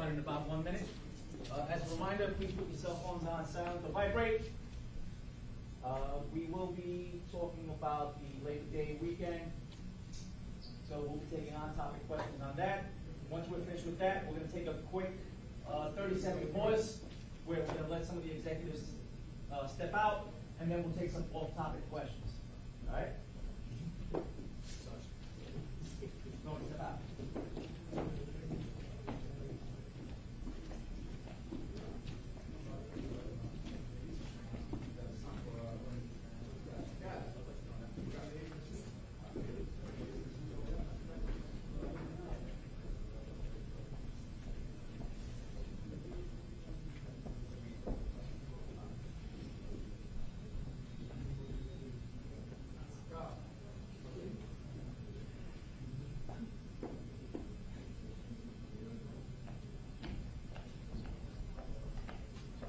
start in about 1 minute. As a reminder, please put your cell phones on silent to vibrate. We will be talking about the Labor Day weekend, so we'll be taking on-topic questions on that. Once we're finished with that, we're going to take a quick 30-second pause where we're going to let some of the executives step out, and then we'll take some off-topic questions. All right? No, step out.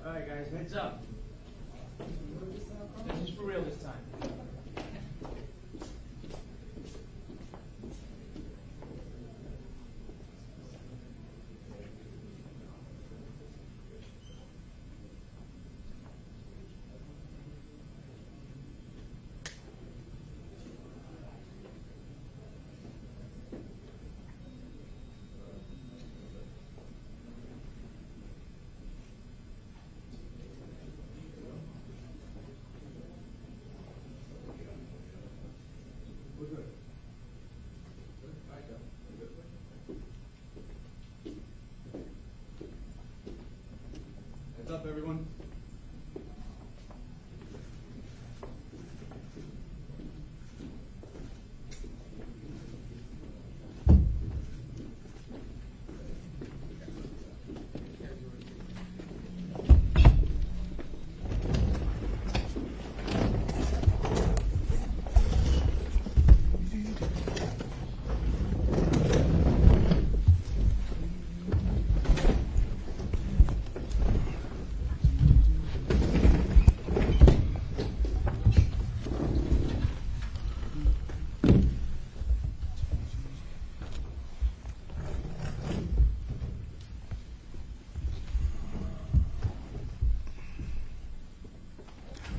All right, guys, heads up. This is for real this time. Heads up, everyone.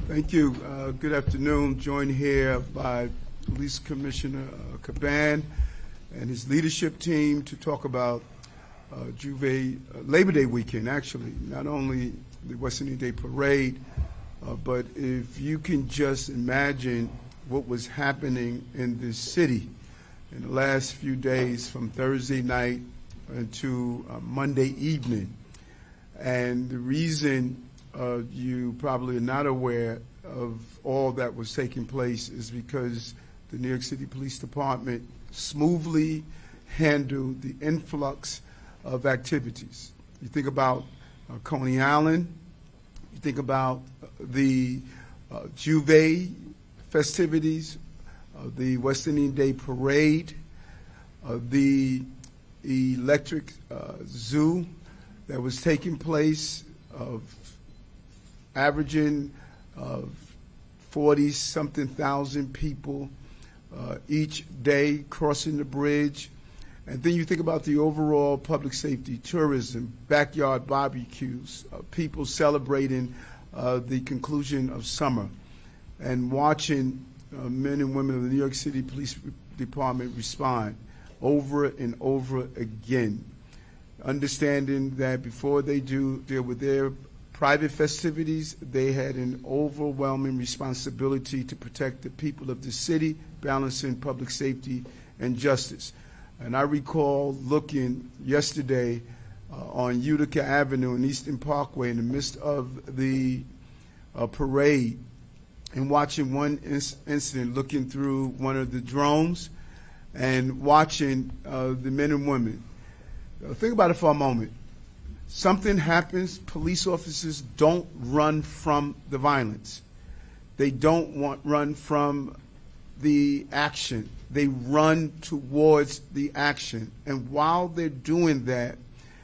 Thank you. Good afternoon. Joined here by Police Commissioner Caban and his leadership team to talk about Labor Day weekend, actually. Not only the West Indian Day Parade, but if you can just imagine what was happening in this city in the last few days from Thursday night to Monday evening. And the reason you probably are not aware of all that was taking place is because the New York City Police Department smoothly handled the influx of activities. You think about Coney Island, you think about the Juve festivities, the West Indian Day Parade, the electric zoo that was taking place, of averaging 40-something thousand people each day crossing the bridge. And then you think about the overall public safety, tourism, backyard barbecues, people celebrating the conclusion of summer, and watching men and women of the New York City Police Department respond over and over again, understanding that before they deal with their private festivities, they had an overwhelming responsibility to protect the people of the city, balancing public safety and justice. And I recall looking yesterday on Utica Avenue and Eastern Parkway in the midst of the parade and watching one incident, looking through one of the drones and watching the men and women. Think about it for a moment. Something happens, police officers don't run from the violence. They don't run from the action. They run towards the action. And while they're doing that,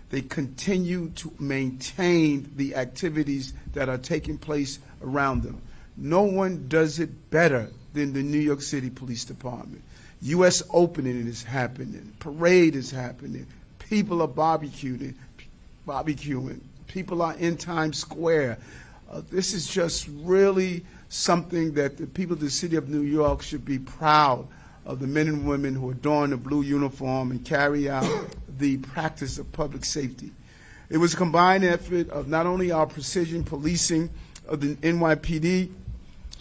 they continue to maintain the activities that are taking place around them. No one does it better than the New York City Police Department. U.S. opening is happening. Parade is happening. People are barbecuing. barbecuing. People are in Times Square. This is just really something that the people of the city of New York should be proud of, the men and women who adorn the blue uniform and carry out the practice of public safety. It was a combined effort of not only our precision policing of the NYPD,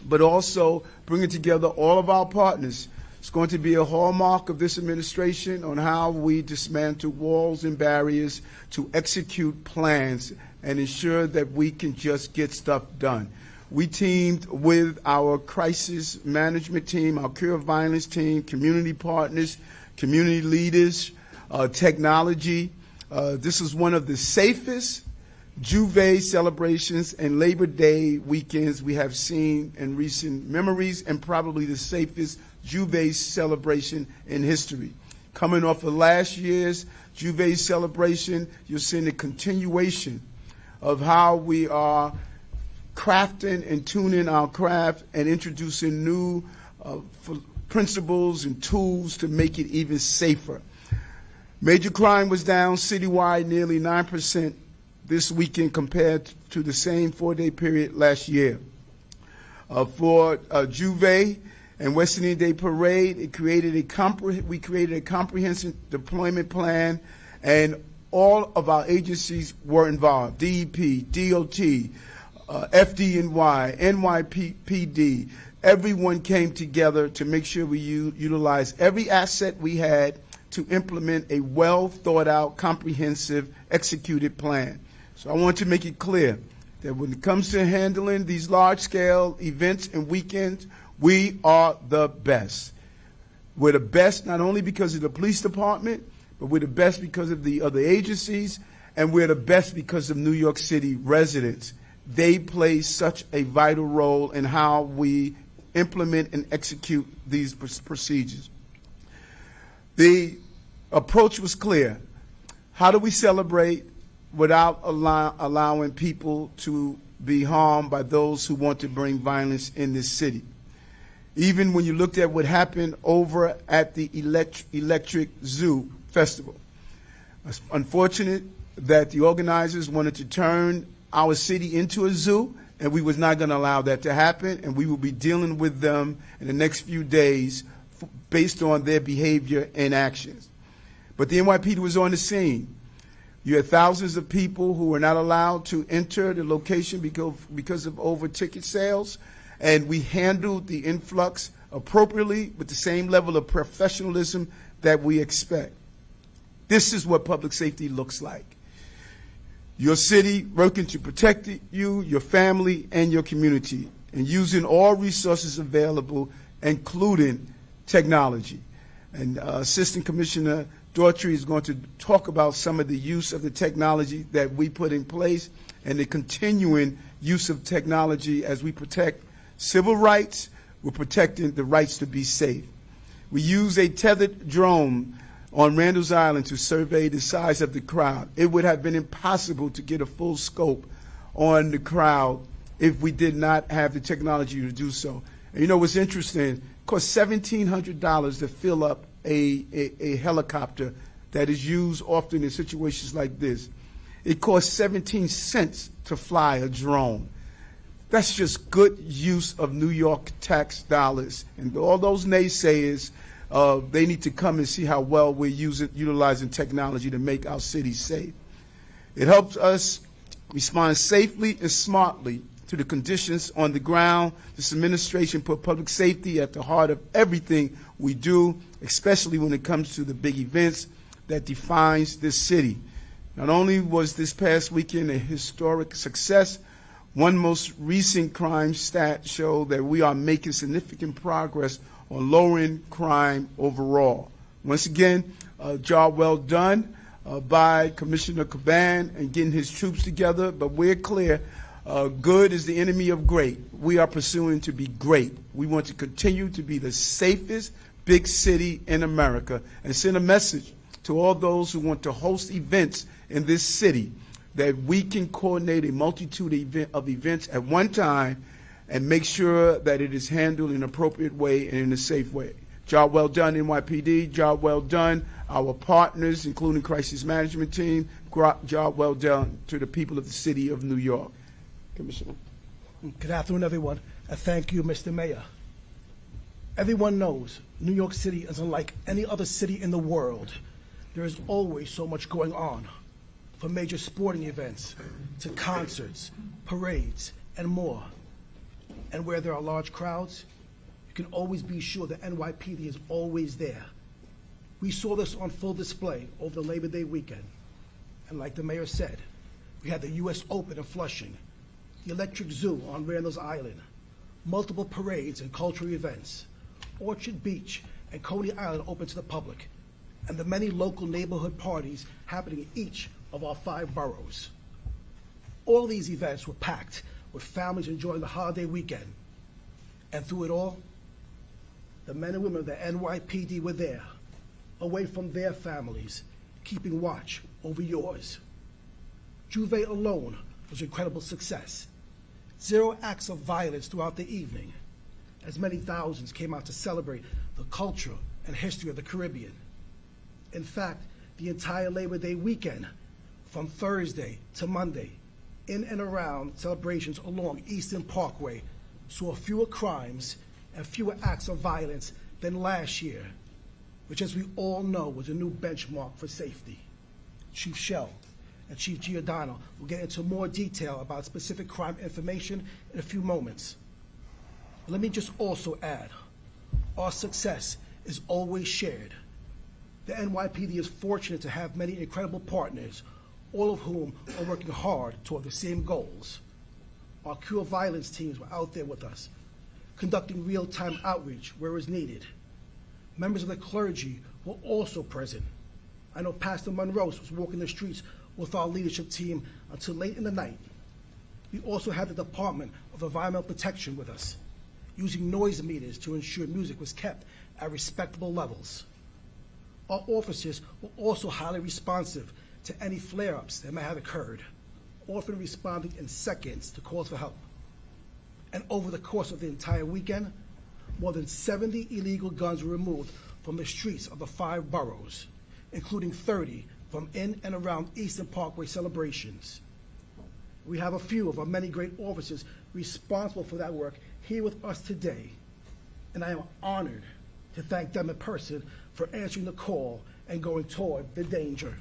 but also bringing together all of our partners. It's going to be a hallmark of this administration on how we dismantle walls and barriers to execute plans and ensure that we can just get stuff done. We teamed with our crisis management team, our cure of violence team, community partners, community leaders, technology. This is one of the safest Juve celebrations and Labor Day weekends we have seen in recent memories, and probably the safest Juve celebration in history. Coming off of last year's Juve celebration, you're seeing a continuation of how we are crafting and tuning our craft and introducing new principles and tools to make it even safer. Major crime was down citywide nearly 9% this weekend compared to the same 4-day period last year. For Juve and West Indian Day Parade, we created a comprehensive deployment plan, and all of our agencies were involved: DEP, DOT, FDNY, NYPD. Everyone came together to make sure we utilize every asset we had to implement a well-thought-out, comprehensive, executed plan. So I want to make it clear that when it comes to handling these large-scale events and weekends, we are the best. We're the best not only because of the police department, but we're the best because of the other agencies, and we're the best because of New York City residents. They play such a vital role in how we implement and execute these procedures. The approach was clear. How do we celebrate without allowing people to be harmed by those who want to bring violence in this city? Even when you looked at what happened over at the Electric Zoo Festival. It's unfortunate that the organizers wanted to turn our city into a zoo, and we was not going to allow that to happen, and we will be dealing with them in the next few days based on their behavior and actions. But the NYPD was on the scene. You had thousands of people who were not allowed to enter the location because of over ticket sales, and we handled the influx appropriately with the same level of professionalism that we expect. This is what public safety looks like. Your city working to protect you, your family, and your community, and using all resources available, including technology. And Assistant Commissioner Daughtry is going to talk about some of the use of the technology that we put in place and the continuing use of technology as we protect civil rights. We're protecting the rights to be safe. We use a tethered drone on Randall's Island to survey the size of the crowd. It would have been impossible to get a full scope on the crowd if we did not have the technology to do so. And you know what's interesting? It costs $1,700 to fill up a helicopter that is used often in situations like this. It costs 17 cents to fly a drone. That's just good use of New York tax dollars. And all those naysayers, they need to come and see how well we're utilizing technology to make our city safe. It helps us respond safely and smartly to the conditions on the ground. This administration put public safety at the heart of everything we do, especially when it comes to the big events that defines this city. Not only was this past weekend a historic success, one most recent crime stat showed that we are making significant progress on lowering crime overall. Once again, a job well done by Commissioner Caban and getting his troops together, but we're clear, good is the enemy of great. We are pursuing to be great. We want to continue to be the safest big city in America and send a message to all those who want to host events in this city that we can coordinate a multitude of events at one time and make sure that it is handled in an appropriate way and in a safe way. Job well done, NYPD. Job well done, our partners, including Crisis Management Team, job well done to the people of the city of New York. Commissioner. Good afternoon, everyone, and thank you, Mr. Mayor. Everyone knows New York City is unlike any other city in the world. There is always so much going on, from major sporting events to concerts, parades, and more. And where there are large crowds, you can always be sure that NYPD is always there. We saw this on full display over the Labor Day weekend. And like the mayor said, we had the U.S. Open in Flushing, the Electric Zoo on Randall's Island, multiple parades and cultural events, Orchard Beach and Coney Island open to the public, and the many local neighborhood parties happening in each of our 5 boroughs. All these events were packed with families enjoying the holiday weekend. And through it all, the men and women of the NYPD were there, away from their families, keeping watch over yours. Juve alone was an incredible success. 0 acts of violence throughout the evening, as many thousands came out to celebrate the culture and history of the Caribbean. In fact, the entire Labor Day weekend, from Thursday to Monday, in and around celebrations along Eastern Parkway, saw fewer crimes and fewer acts of violence than last year, which, as we all know, was a new benchmark for safety. Chief Shell and Chief Giordano will get into more detail about specific crime information in a few moments. Let me just also add, our success is always shared. The NYPD is fortunate to have many incredible partners, all of whom are working hard toward the same goals. Our Cure Violence teams were out there with us, conducting real-time outreach where it was needed. Members of the clergy were also present. I know Pastor Monroe was walking the streets with our leadership team until late in the night. We also had the Department of Environmental Protection with us, using noise meters to ensure music was kept at respectable levels. Our officers were also highly responsive to any flare-ups that may have occurred, often responding in seconds to calls for help. And over the course of the entire weekend, more than 70 illegal guns were removed from the streets of the 5 boroughs, including 30 from in and around Eastern Parkway celebrations. We have a few of our many great officers responsible for that work here with us today, and I am honored to thank them in person for answering the call and going toward the danger.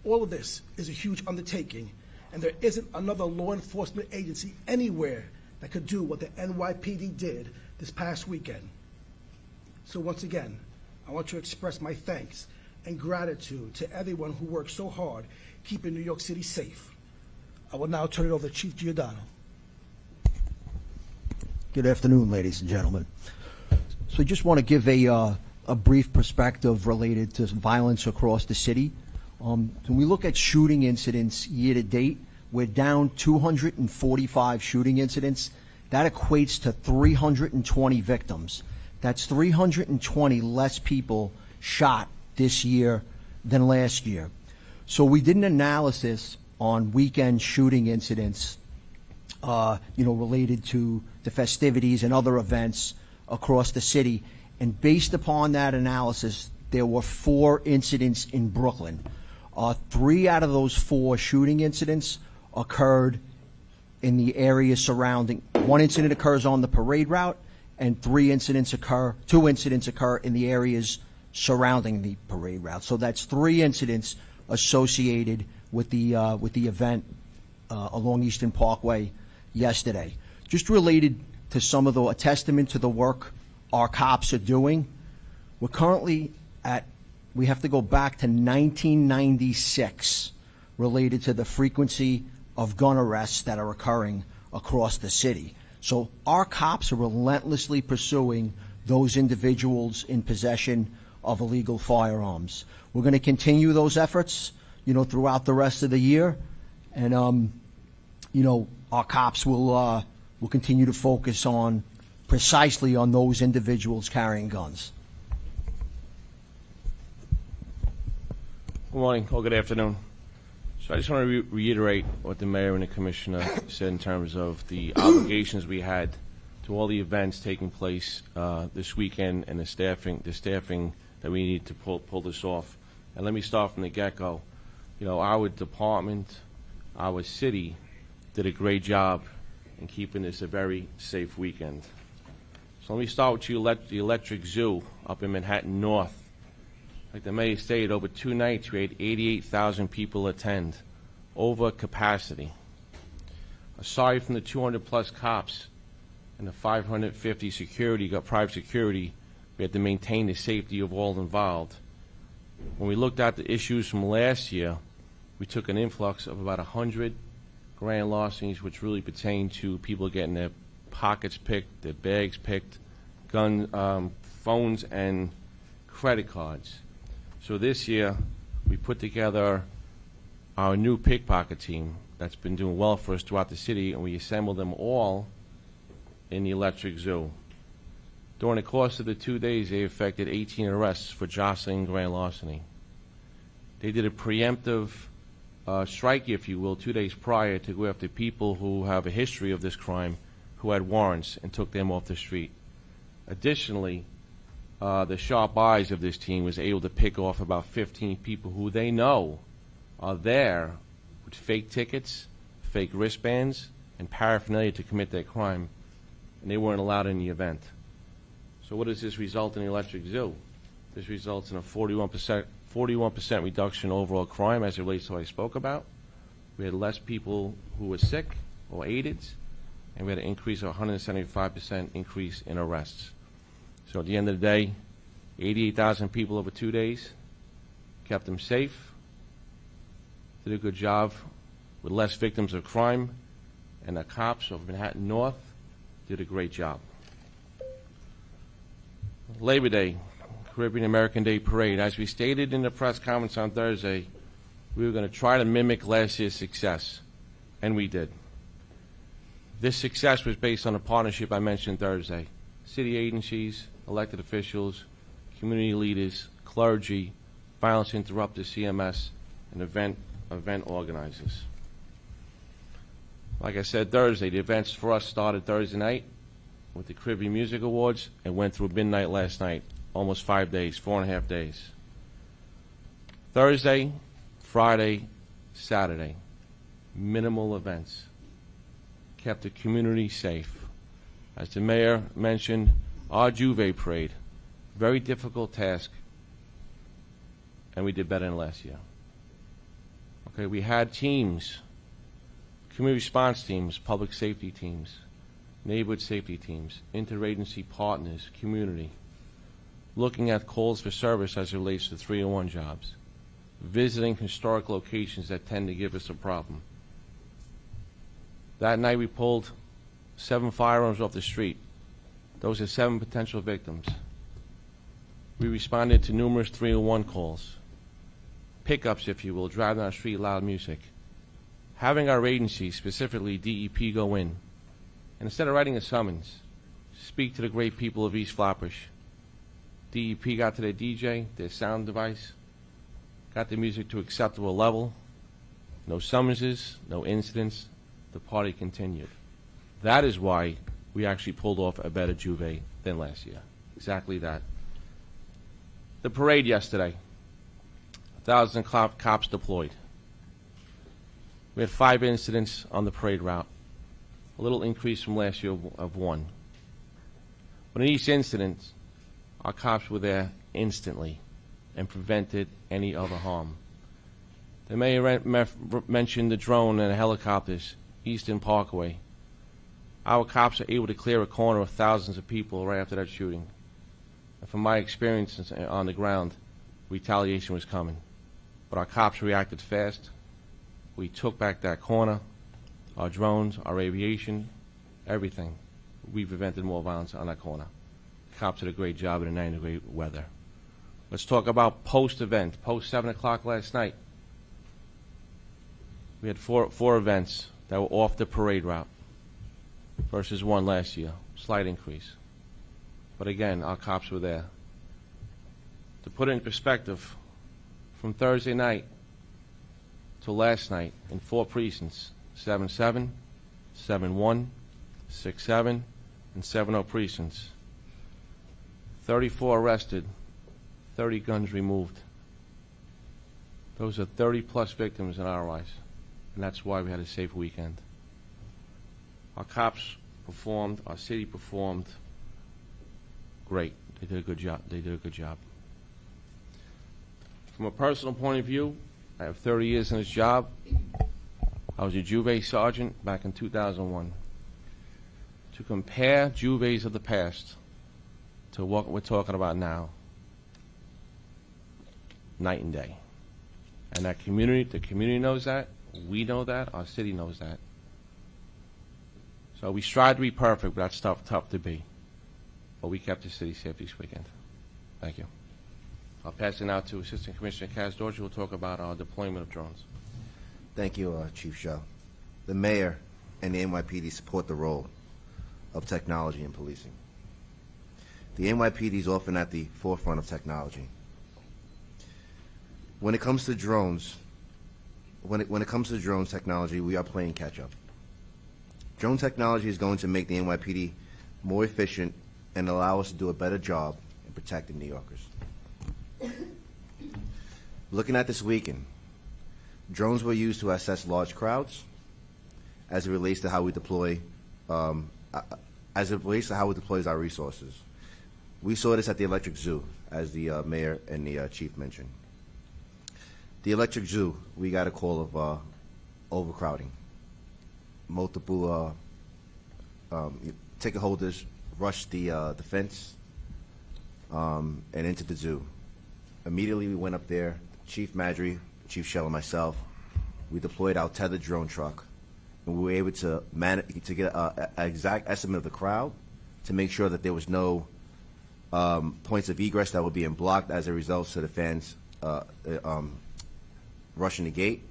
All of this is a huge undertaking, and there isn't another law enforcement agency anywhere that could do what the NYPD did this past weekend. So once again, I want to express my thanks and gratitude to everyone who worked so hard keeping New York City safe. I will now turn it over to Chief Giordano. Good afternoon, ladies and gentlemen. So I just want to give a brief perspective related to violence across the city. When we look at shooting incidents year to date, we're down 245 shooting incidents. That equates to 320 victims. That's 320 less people shot this year than last year. So we did an analysis on weekend shooting incidents, related to the festivities and other events across the city. And based upon that analysis, there were 4 incidents in Brooklyn. 3 out of those 4 shooting incidents occurred in the area surrounding. 1 incident occurs on the parade route, and 2 incidents occur in the areas surrounding the parade route. So that's 3 incidents associated with the event along Eastern Parkway yesterday. Just related to some of a testament to the work our cops are doing. We're currently we have to go back to 1996 related to the frequency of gun arrests that are occurring across the city. So our cops are relentlessly pursuing those individuals in possession of illegal firearms. We're going to continue those efforts, throughout the rest of the year, and our cops will continue to focus precisely on those individuals carrying guns. Good morning or good afternoon. So I just want to reiterate what the mayor and the commissioner said in terms of the obligations we had to all the events taking place this weekend and the staffing that we need to pull this off. And let me start from the get-go. our department, our city did a great job in keeping this a very safe weekend. So let me start with the Electric Zoo up in Manhattan North. Like the mayor stated, over 2 nights we had 88,000 people attend, over capacity. Aside from the 200-plus cops and the 550 private security, we had to maintain the safety of all involved. When we looked at the issues from last year, we took an influx of about 100 grand larcenies, which really pertain to people getting their pockets picked, their bags picked, phones, and credit cards. So this year, we put together our new pickpocket team that's been doing well for us throughout the city, and we assembled them all in the Electric Zoo. During the course of the 2 days, they effected 18 arrests for jostling grand larceny. They did a preemptive strike, if you will, 2 days prior to go after people who have a history of this crime, who had warrants, and took them off the street. Additionally, the sharp eyes of this team was able to pick off about 15 people who they know are there with fake tickets, fake wristbands, and paraphernalia to commit their crime, and they weren't allowed in the event. So what does this result in the Electric Zoo? This results in a 41% reduction in overall crime as it relates to what I spoke about. We had less people who were sick or aided, and we had an increase of 175% increase in arrests. So at the end of the day, 88,000 people over 2 days, kept them safe, did a good job with less victims of crime, and the cops of Manhattan North did a great job. Labor Day, Caribbean American Day Parade. As we stated in the press conference on Thursday, we were going to try to mimic last year's success, and we did. This success was based on a partnership I mentioned Thursday. City agencies, elected officials, community leaders, clergy, violence interrupters, CMS, and event organizers. Like I said Thursday, the events for us started Thursday night with the Caribbean Music Awards and went through midnight last night, almost 5 days, 4.5 days. Thursday, Friday, Saturday, minimal events. Kept the community safe. As the mayor mentioned, our Juve parade, very difficult task, and we did better than last year. Okay, we had teams, community response teams, public safety teams, neighborhood safety teams, interagency partners, community, looking at calls for service as it relates to 301 jobs, visiting historic locations that tend to give us a problem. That night we pulled 7 firearms off the street. Those are 7 potential victims. We responded to numerous 301 calls, pickups, if you will, driving down the street, loud music. Having our agency, specifically DEP, go in, and instead of writing a summons, speak to the great people of East Flatbush. DEP got to their DJ, their sound device, got the music to acceptable level, no summonses, no incidents, the party continued. That is why we actually pulled off a better Juve than last year. Exactly that. The parade yesterday, 1,000 cops deployed. We had 5 incidents on the parade route, a little increase from last year of 1. But in each incident, our cops were there instantly and prevented any other harm. The mayor mentioned the drone and the helicopters, Eastern Parkway. Our cops are able to clear a corner of thousands of people right after that shooting. And from my experience on the ground, retaliation was coming. But our cops reacted fast. We took back that corner, our drones, our aviation, everything. We prevented more violence on that corner. The cops did a great job in the 90-degree weather. Let's talk about post-event, post 7 o'clock last night. We had four events that were off the parade route versus 1 last year, slight increase. But again, our cops were there. To put it in perspective, from Thursday night to last night in 4 precincts, 7-7, 7-1, 6-7, and 7-0 precincts, 34 arrested, 30 guns removed. Those are 30-plus victims in our eyes, and that's why we had a safe weekend. Our cops performed, our city performed great. They did a good job. They did a good job. From a personal point of view, I have 30 years in this job. I was a Juve sergeant back in 2001. To compare Juves of the past to what we're talking about now, night and day. And that community, the community knows that, we know that, our city knows that. So we strive to be perfect, but that's tough to be. But we kept the city safe this weekend. Thank you. I'll pass it now to Assistant Commissioner Casdorji, who will talk about our deployment of drones. Thank you, Chief Shell. The mayor and the NYPD support the role of technology in policing. The NYPD is often at the forefront of technology. When it comes to drones, when it comes to drones technology, we are playing catch up. Drone technology is going to make the NYPD more efficient and allow us to do a better job in protecting New Yorkers. Looking at this weekend, drones were used to assess large crowds as it relates to how we deploy our resources. We saw this at the Electric Zoo, as the mayor and the chief mentioned. The Electric Zoo, we got a call of overcrowding. Multiple ticket holders rushed the fence and into the zoo. Immediately we went up there, Chief Madry, Chief Shell, and myself. We deployed our tethered drone truck, and we were able to get an exact estimate of the crowd to make sure that there was no points of egress that were being blocked as a result of the fans rushing the gate.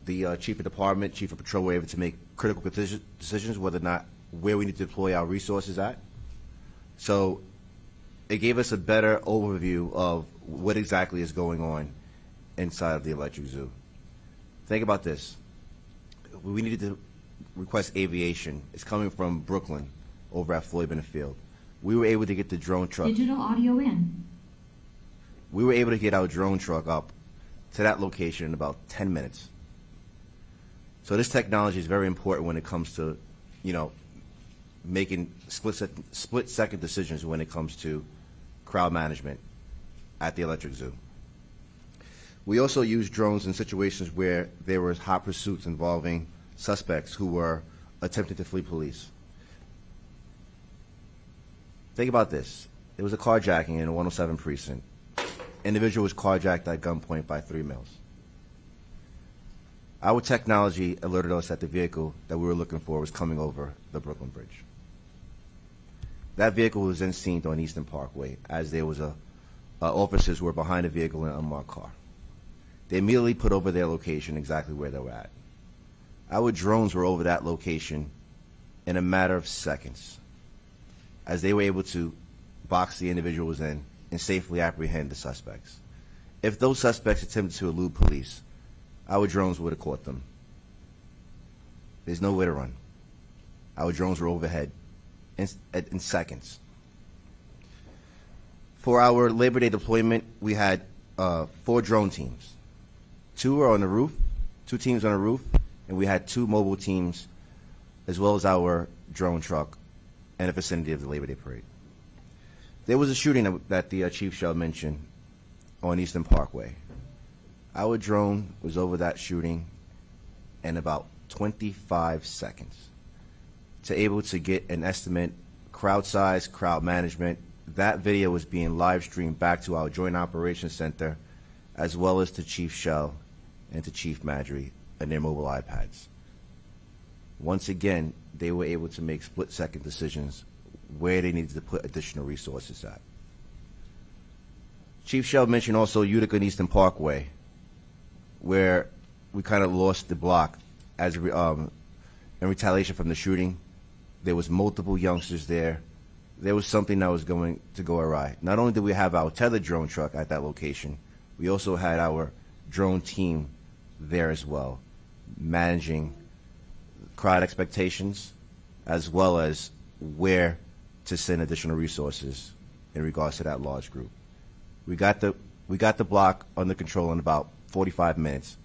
The chief of department, chief of patrol were able to make critical decisions whether or not where we need to deploy our resources at. So it gave us a better overview of what exactly is going on inside of the Electric Zoo. Think about this. We needed to request aviation. It's coming from Brooklyn over at Floyd Bennett Field. We were able to get the drone truck. Digital audio in. We were able to get our drone truck up to that location in about 10 minutes. So this technology is very important when it comes to, making split-second decisions when it comes to crowd management at the Electric Zoo. We also use drones in situations where there was hot pursuits involving suspects who were attempting to flee police. Think about this. There was a carjacking in a 107 precinct. Individual was carjacked at gunpoint by 3 males. Our technology alerted us that the vehicle that we were looking for was coming over the Brooklyn Bridge. That vehicle was then seen on Eastern Parkway as there was officers who were behind the vehicle in an unmarked car. They immediately put over their location exactly where they were at. Our drones were over that location in a matter of seconds as they were able to box the individuals in and safely apprehend the suspects. If those suspects attempted to elude police, our drones would have caught them. There's nowhere to run. Our drones were overhead in seconds. For our Labor Day deployment, we had 4 drone teams. 2 were on the roof, 2 teams on the roof, and we had 2 mobile teams, as well as our drone truck in the vicinity of the Labor Day parade. There was a shooting that the Chief Shell mentioned on Eastern Parkway. Our drone was over that shooting in about 25 seconds to able to get an estimate, crowd size, crowd management. That video was being live streamed back to our Joint Operations Center, as well as to Chief Shell and to Chief Madry and their mobile iPads. Once again, they were able to make split-second decisions where they needed to put additional resources at. Chief Shell mentioned also Utica and Eastern Parkway, where we kind of lost the block as in retaliation from the shooting. There was multiple youngsters there. There was something that was going to go awry. Not only did we have our tethered drone truck at that location, we also had our drone team there as well, managing crowd expectations as well as where to send additional resources in regards to that large group. We got the We got the block under control in about 45 minutes.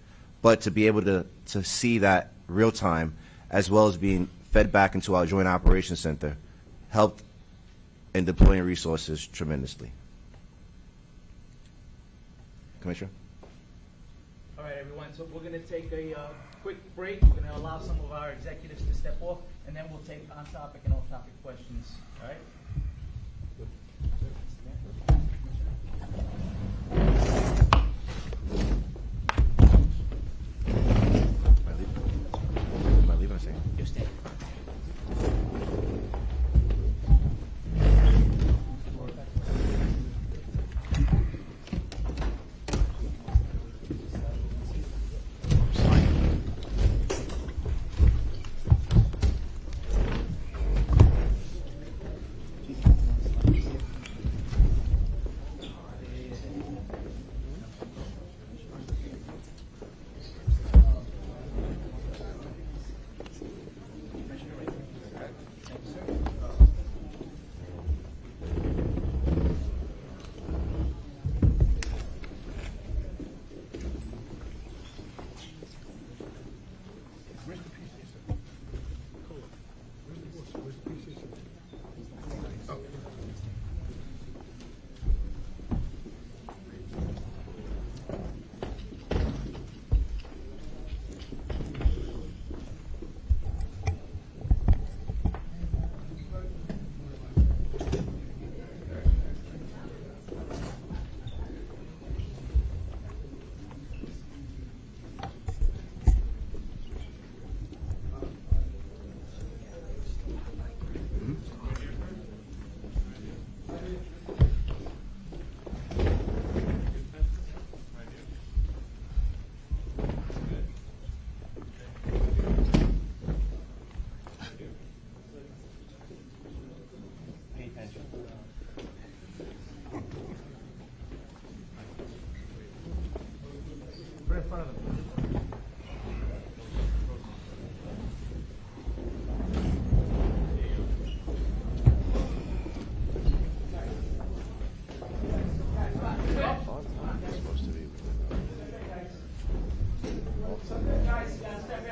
But to be able to see that real time, as well as being fed back into our Joint Operations Center, helped in deploying resources tremendously. Commissioner? All right, everyone, so we're going to take a quick break. We're going to allow some of our executives to step off, and then we'll take on-topic and off-topic questions. All right? Am I leaving or staying? You're staying. Right in front of them. Guys, you gotta step in.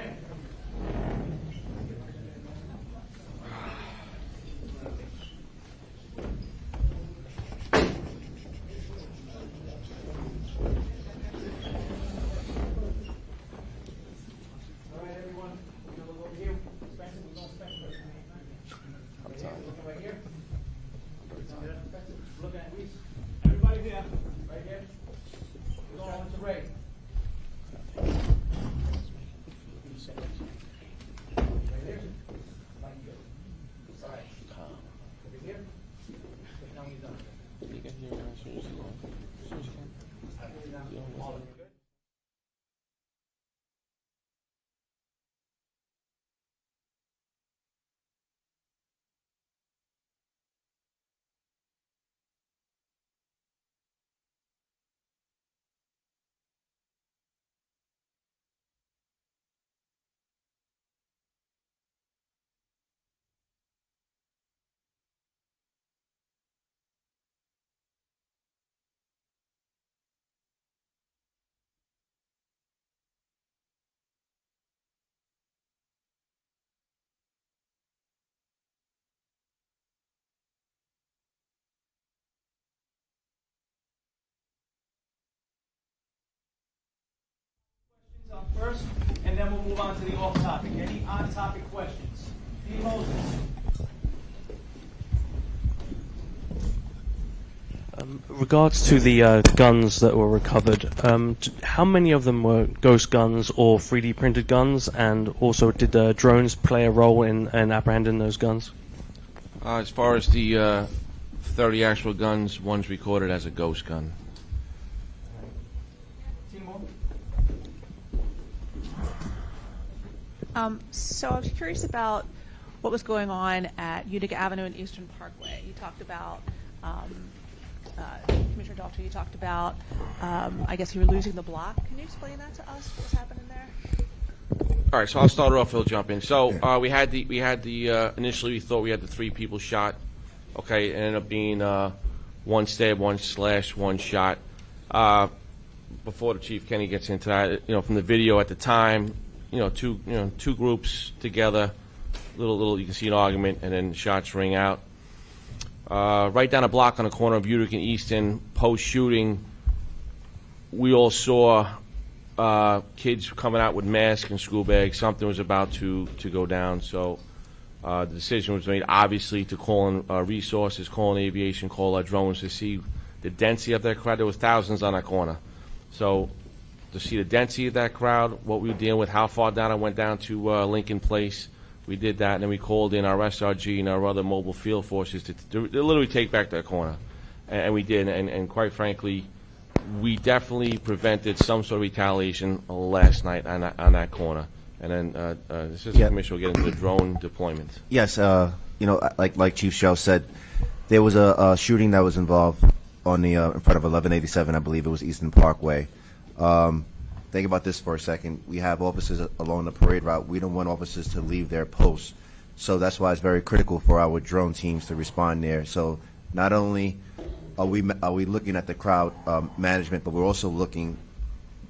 All right, everyone, we're gonna look over here. Spencer, we're going Spencer. Looking right here. Looking at Reese. Everybody here, right here. We're going to Ray. Right here. Like you. All right. Over here. Tell me you're done. You can hear me as soon as you want. As soon as you can. All of you good? Up first, and then we'll move on to the off-topic. Any on-topic questions? Dean Moses. Regards to the guns that were recovered, how many of them were ghost guns or 3D printed guns, and also did drones play a role in apprehending those guns? As far as the 30 actual guns, one's recorded as a ghost gun. Timo. So I was curious about what was going on at Utica Avenue and Eastern Parkway. You talked about, Commissioner Daltrey, you talked about, I guess you were losing the block. Can you explain that to us, what's happening there? All right, so I'll start off. He'll jump in. So we had the initially we thought we had the 3 people shot. Okay, it ended up being one stab, one slash, one shot. Before the Chief Kenny gets into that, from the video at the time, two groups together, little, you can see an argument, and then shots ring out. Right down a block on the corner of Utica and Easton, post-shooting, we all saw kids coming out with masks and school bags. Something was about to go down, so the decision was made, obviously, to call in resources, call in aviation, call our drones to see the density of that crowd. There was thousands on that corner. So to see the density of that crowd, what we were dealing with, how far down it went down to Lincoln Place, we did that, and then we called in our SRG and our other mobile field forces to literally take back that corner. And we did, and quite frankly, we definitely prevented some sort of retaliation last night on that corner. And then the Assistant Commissioner will get into the drone deployment. Yes, like Chief Shell said, there was a shooting that was involved on the in front of 1187, I believe it was Eastern Parkway. Think about this for a second. We have officers along the parade route. We don't want officers to leave their posts. So that's why it's very critical for our drone teams to respond there. So not only are we looking at the crowd management, but we're also looking,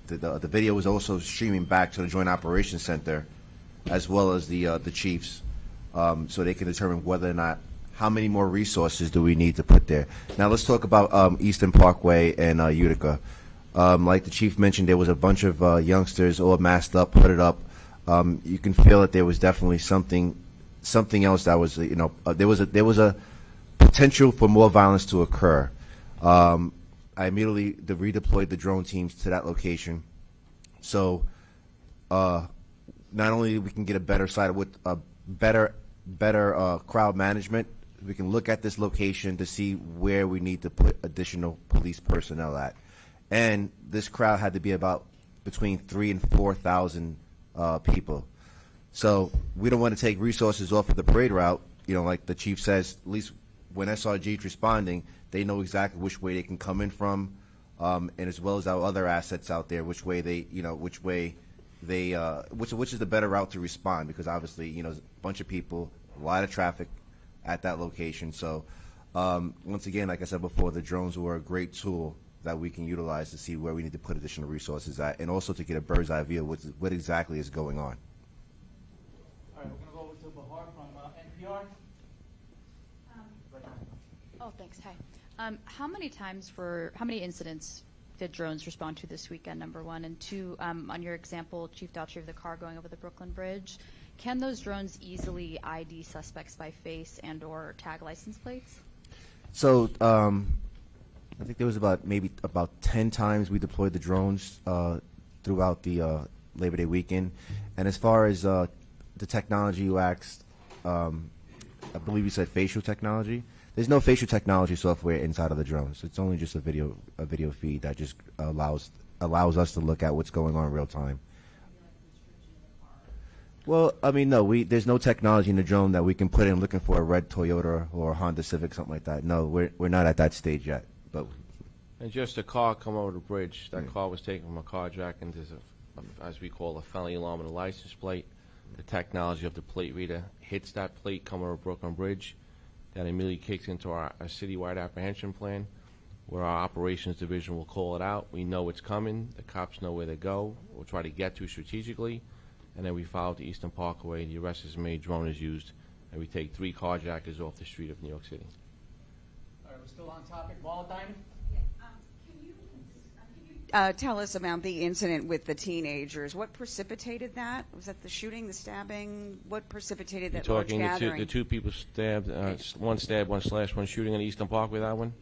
the video is also streaming back to the Joint Operations Center as well as the chiefs, so they can determine whether or not, how many more resources do we need to put there. Now let's talk about Eastern Parkway and Utica. Like the chief mentioned, there was a bunch of youngsters all masked up, hooded up. You can feel that there was definitely something else that was, there was a potential for more violence to occur. I immediately redeployed the drone teams to that location. So not only we can get a better side with a better crowd management, we can look at this location to see where we need to put additional police personnel at. And this crowd had to be about between 3,000 and 4,000 people. So we don't want to take resources off of the parade route. Like the chief says, at least when SRG is responding, they know exactly which way they can come in from, and as well as our other assets out there, which is the better route to respond, because obviously, a bunch of people, a lot of traffic at that location. So once again, like I said before, the drones were a great tool that we can utilize to see where we need to put additional resources at, and also to get a bird's eye view of what exactly is going on. All right, we're going to go over to Bahar from NPR. Oh, thanks. Hi. How many incidents did drones respond to this weekend, number one? And two, on your example, Chief Daughtry, of the car going over the Brooklyn Bridge, can those drones easily ID suspects by face and or tag license plates? So I think there was about 10 times we deployed the drones throughout the Labor Day weekend. And as far as the technology you asked, I believe you said facial technology. There's no facial technology software inside of the drones. It's only just a video feed that just allows us to look at what's going on in real time. Well, I mean, no, there's no technology in the drone that we can put in looking for a red Toyota or a Honda Civic, something like that. No, we're not at that stage yet. But And just a car come over the bridge. That car was taken from a carjack, and there's as we call, a felony alarm and a license plate. The technology of the plate reader hits that plate coming over Brooklyn Bridge. That immediately kicks into our citywide apprehension plan, where our operations division will call it out. We know it's coming. The cops know where to go. We'll try to get to strategically, and then we follow the Eastern Parkway. The arrest is made, drone is used, and we take 3 carjackers off the street of New York City. All right, we're still on topic. Marla Diamond? Tell us about the incident with the teenagers. What precipitated that? Was that the shooting, the stabbing? What precipitated that large gathering? The two people stabbed, one stabbed, one slashed, one shooting on the Eastern Parkway, that one?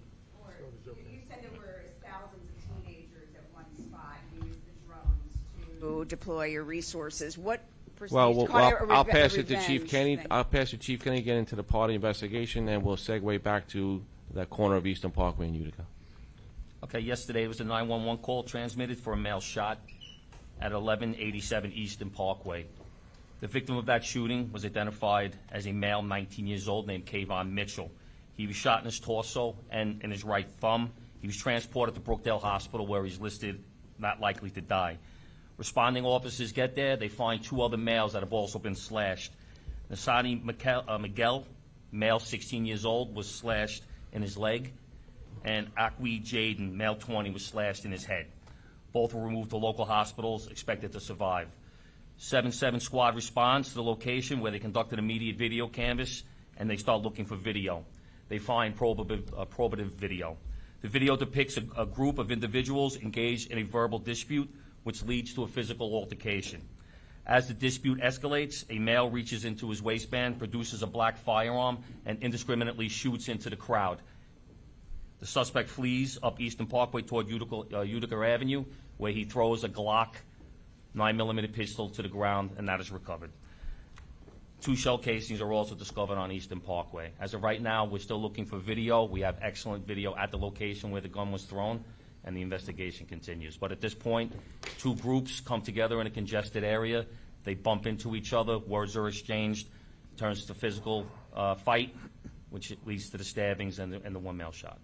You said there were thousands of teenagers at one spot. You used the drones to deploy your resources. What Well, I'll pass it to Chief Kenny. I'll pass it to Chief Kenny, get into the party investigation, and we'll segue back to that corner of Eastern Parkway in Utica. Okay, yesterday there was a 911 call transmitted for a male shot at 1187 Eastern Parkway. The victim of that shooting was identified as a male, 19 years old, named Kayvon Mitchell. He was shot in his torso and in his right thumb. He was transported to Brookdale Hospital, where he's listed not likely to die. Responding officers get there. They find 2 other males that have also been slashed. Nasani Miguel, male, 16 years old, was slashed in his leg. and Akwi Jaden, male 20, was slashed in his head. Both were removed to local hospitals, expected to survive. 7-7 squad responds to the location where they conducted immediate video canvass, and they start looking for video. They find probative video. The video depicts a group of individuals engaged in a verbal dispute, which leads to a physical altercation. As the dispute escalates, a male reaches into his waistband, produces a black firearm, and indiscriminately shoots into the crowd. The suspect flees up Eastern Parkway toward Utica Avenue, where he throws a Glock 9mm pistol to the ground, and that is recovered. 2 shell casings are also discovered on Eastern Parkway. As of right now, we're still looking for video. We have excellent video at the location where the gun was thrown, and the investigation continues. But at this point, 2 groups come together in a congested area. They bump into each other. Words are exchanged. Turns to physical fight, which leads to the stabbings and the 1 male shot.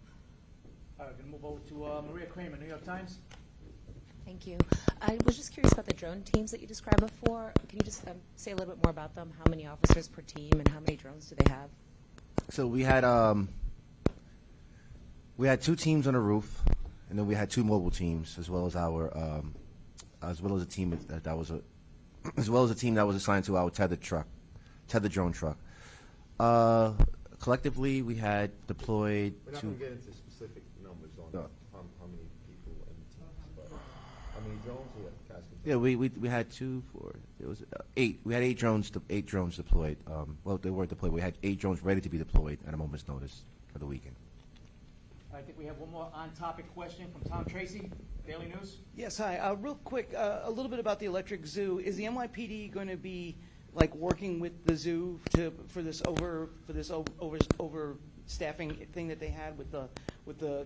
All right, we're going to move over to Maria Kramer, New York Times. Thank you. I was just curious about the drone teams that you described before. Can you just say a little bit more about them? How many officers per team, and how many drones do they have? So we had 2 teams on the roof, and then we had 2 mobile teams, as well as a team that was assigned to our tethered drone truck. Collectively, we had deployed. We're not going to get into specific numbers on how many people and teams, but how many drones we have? Yeah, we had 2, 4. It was 8. We had 8 drones. 8 drones deployed. Well, they weren't deployed. We had 8 drones ready to be deployed at a moment's notice for the weekend. I think we have one more on-topic question from Tom Tracy, Daily News. Yes, hi. Real quick, a little bit about the electric zoo. Is the NYPD going to be like working with the zoo for this overstaffing thing that they had with the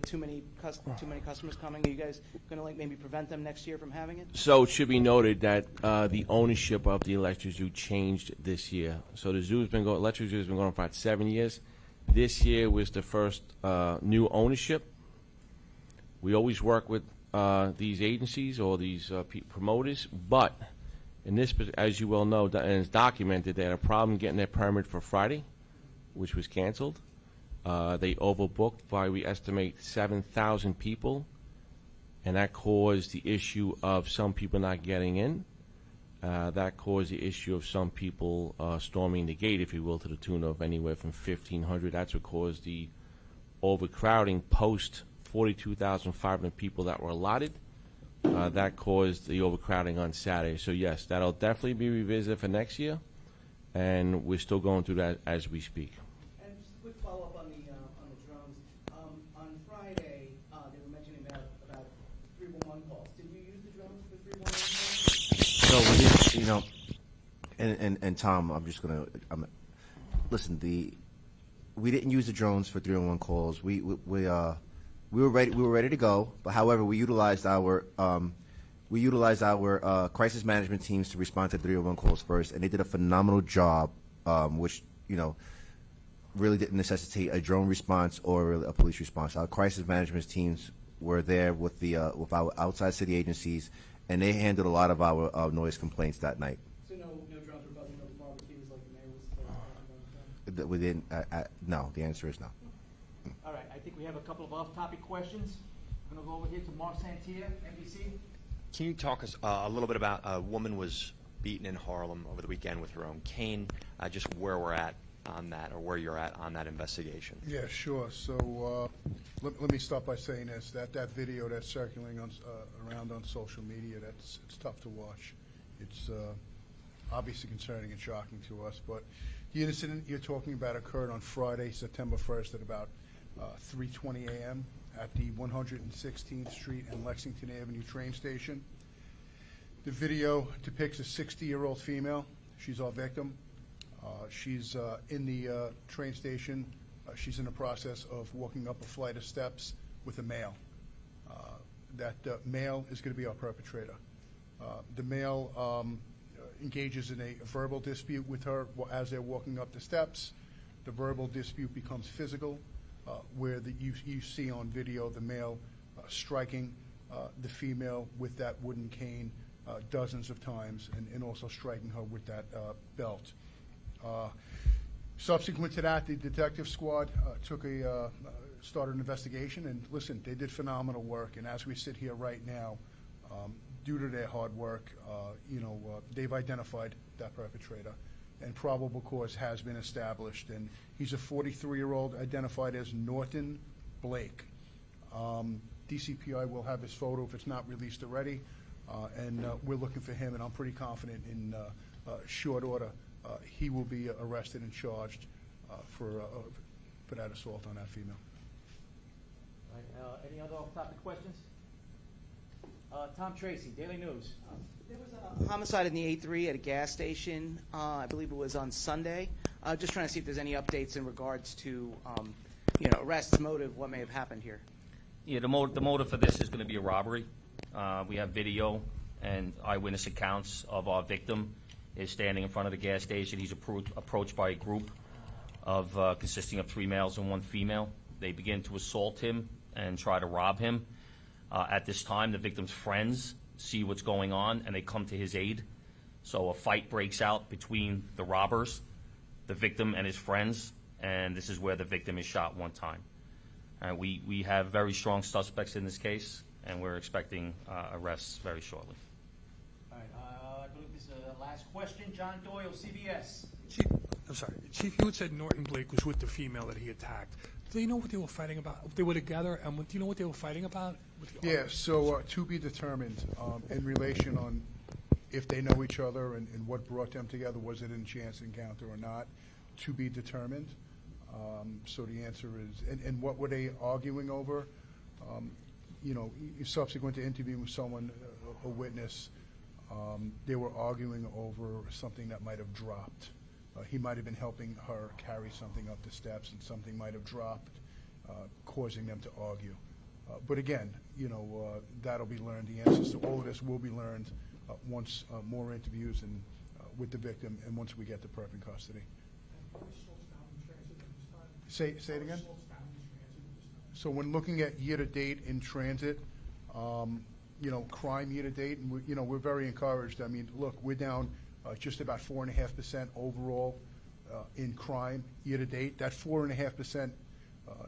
too many customers coming? Are you guys going to like maybe prevent them next year from having it? So it should be noted that the ownership of the electric zoo changed this year. So the electric zoo has been going for about 7 years. This year was the first new ownership. We always work with these agencies or these promoters, but in this, as you well know, and it's documented, they had a problem getting their permit for Friday, which was canceled. They overbooked by, we estimate, 7,000 people, and that caused the issue of some people not getting in. That caused the issue of some people storming the gate, if you will, to the tune of anywhere from 1,500. That's what caused the overcrowding post 42,500 people that were allotted. That caused the overcrowding on Saturday. So yes, that'll definitely be revisited for next year, and we're still going through that as we speak. And just a quick follow-up on the drones. On Friday, they were mentioning about 311 calls. Did you use the drones for 311 calls? So we did, and Tom, I'm just gonna listen. We didn't use the drones for 311 calls. We were ready to go, but however, we utilized our crisis management teams to respond to 301 calls first, and they did a phenomenal job, which really didn't necessitate a drone response or a police response. Our crisis management teams were there with our outside city agencies, and they handled a lot of our noise complaints that night. So no drones were buzzing over barbecues like the mayor was. We didn't. No, the answer is no. All right, I think we have a couple of off-topic questions. I'm going to go over here to Mark Santia, NBC. Can you talk us a little bit about a woman was beaten in Harlem over the weekend with her own cane, just where we're at on that, or where you're at on that investigation? Yeah, sure. So let me start by saying this, that video that's circulating around on social media, it's tough to watch. It's obviously concerning and shocking to us, but the incident you're talking about occurred on Friday, September 1st at about 3:20 a.m. at the 116th Street and Lexington Avenue train station. The video depicts a 60-year-old female. She's our victim. She's in the train station. She's in the process of walking up a flight of steps with a male. That male is going to be our perpetrator. The male engages in a verbal dispute with her as they're walking up the steps. The verbal dispute becomes physical, where you see on video the male striking the female with that wooden cane dozens of times, and also striking her with that belt. Subsequent to that, the detective squad took a started an investigation, and listen, they did phenomenal work. And as we sit here right now, due to their hard work, they've identified that perpetrator, and probable cause has been established. And he's a 43-year-old identified as Norton Blake. DCPI will have his photo if it's not released already, and we're looking for him, and I'm pretty confident in short order he will be arrested and charged for that assault on that female. All right, any other off-topic questions? Tom Tracy, Daily News. There was a homicide in the A3 at a gas station. I believe it was on Sunday. Just trying to see if there's any updates in regards to, arrests, motive, what may have happened here. Yeah, the motive for this is going to be a robbery. We have video and eyewitness accounts of our victim is standing in front of the gas station. He's approached by a group of consisting of 3 males and 1 female. They begin to assault him and try to rob him. At this time, the victim's friends see what's going on, and they come to his aid. So a fight breaks out between the robbers, the victim, and his friends, and this is where the victim is shot 1 time. We have very strong suspects in this case, and we're expecting arrests very shortly. All right, I believe this is the last question. John Doyle, CBS. Chief, you had said Norton Blake was with the female that he attacked. Do you know what they were fighting about? If they were together, and do you know what they were fighting about? Yeah, so to be determined in relation on if they know each other and what brought them together. Was it a chance encounter or not? To be determined. So the answer is, and what were they arguing over? Subsequent to interviewing someone, a witness, they were arguing over something that might have dropped. He might have been helping her carry something up the steps, and something might have dropped, causing them to argue. But again, that'll be learned. The answers to all of this will be learned once more interviews and with the victim, and once we get the perp in custody. Say it again? So when looking at year-to-date in transit, crime year-to-date, and we're very encouraged. I mean, look, we're down just about 4.5% overall in crime year-to-date. That 4.5%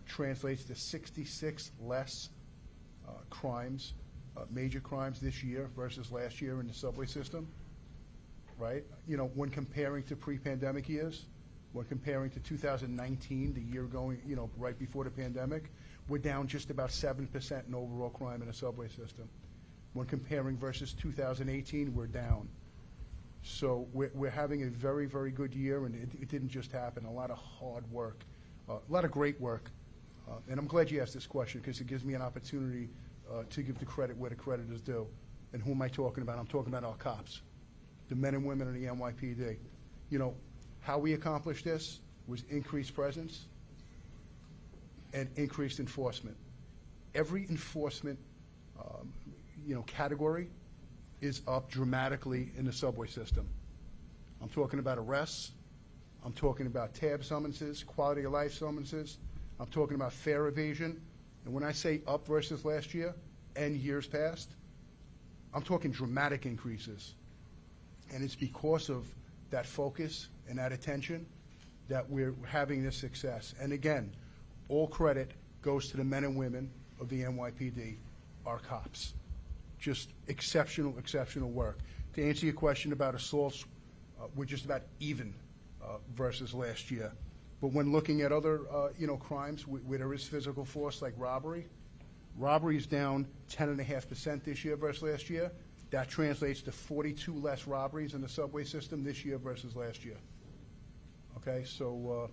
translates to 66 less crimes, major crimes this year versus last year in the subway system, right? When comparing to pre-pandemic years, when comparing to 2019, the year going, right before the pandemic, we're down just about 7% in overall crime in the subway system. When comparing versus 2018, we're down. So we're having a very, very good year, and it didn't just happen. A lot of hard work, a lot of great work. And I'm glad you asked this question, because it gives me an opportunity to give the credit where the credit is due. And who am I talking about? I'm talking about our cops, the men and women of the NYPD. How we accomplished this was increased presence and increased enforcement. Every enforcement, category is up dramatically in the subway system. I'm talking about arrests. I'm talking about tab summonses, quality of life summonses. I'm talking about fare evasion. And when I say up versus last year and years past, I'm talking dramatic increases. And it's because of that focus and that attention that we're having this success. And again, all credit goes to the men and women of the NYPD, our cops. Just exceptional, exceptional work. To answer your question about assaults, we're just about even versus last year. But when looking at other, crimes where there is physical force like robbery is down 10.5% this year versus last year. That translates to 42 less robberies in the subway system this year versus last year. Okay, so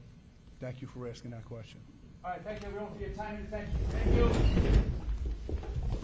thank you for asking that question. All right, thank you everyone for your time and attention. Thank you.